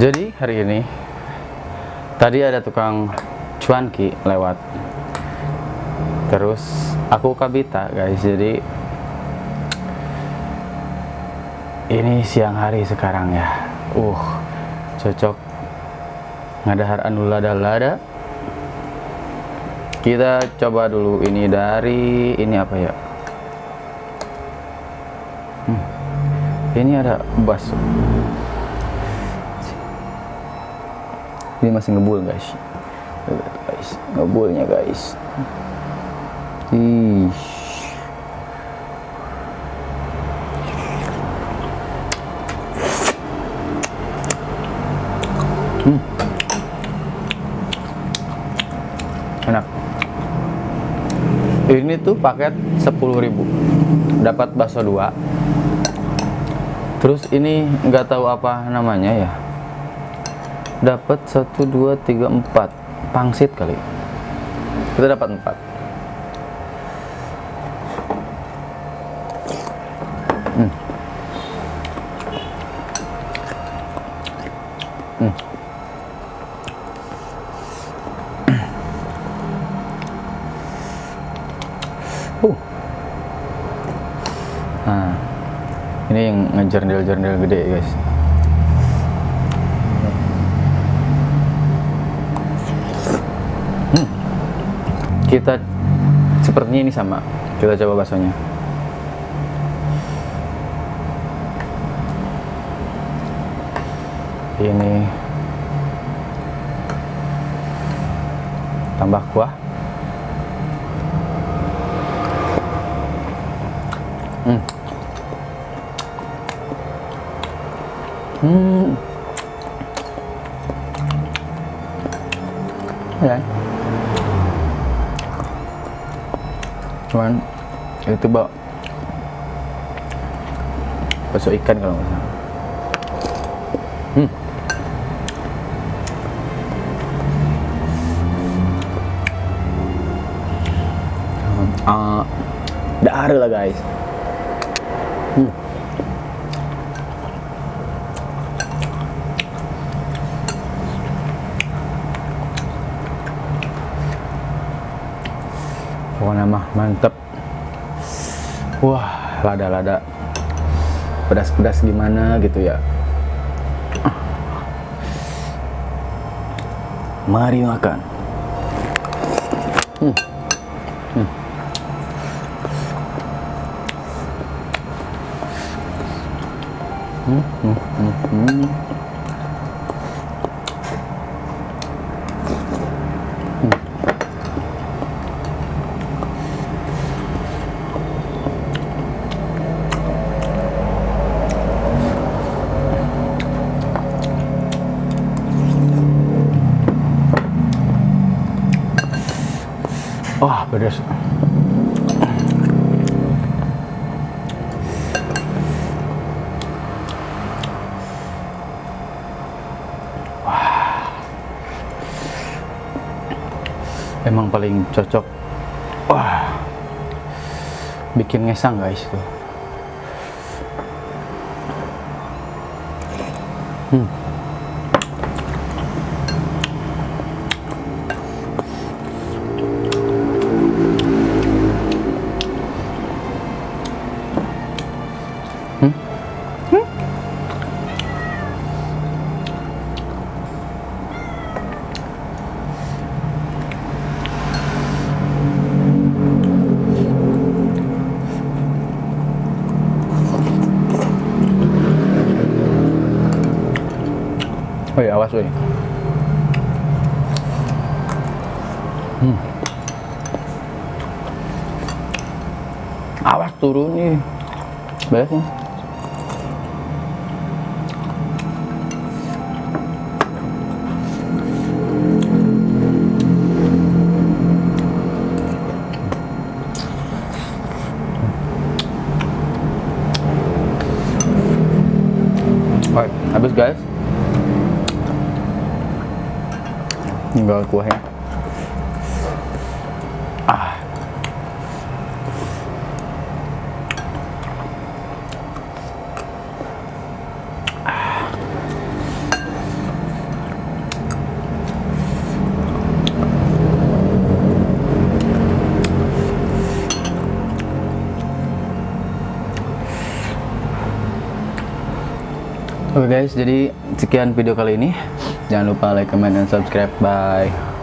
Jadi hari ini tadi ada tukang cuanki lewat, terus aku kabita guys. Jadi ini siang hari sekarang ya, cocok ngadahar anu lada-lada. Kita coba dulu ini dari ini apa ya, ini ada bakso. Ini masih ngebul guys, ngebulnya guys. Ih. Enak. Ini tuh paket 10.000, dapat bakso 2. Terus ini nggak tahu apa namanya ya, dapat 1 2 3 4 pangsit kali. Kita dapat 4. Nah, ini yang ngejernil-jernil gede guys. Kita sepertinya ini sama. Kita coba baksonya. Ini tambah kuah. Ya. Cuman itu bakso ikan kalau nggak salah. Dar lah guys. Pokoknya mah mantep. Wah, lada-lada pedas-pedas gimana gitu ya. Mari makan. Wah, pedas. Wah. Emang paling cocok. Wah. Bikin ngesang guys tuh. Oh ya, awas woy. Awas turun nih. Beres nih. Oke, habis guys. Tinggal kuahnya. Oke guys, jadi sekian video kali ini. Jangan lupa like, comment, dan subscribe. Bye.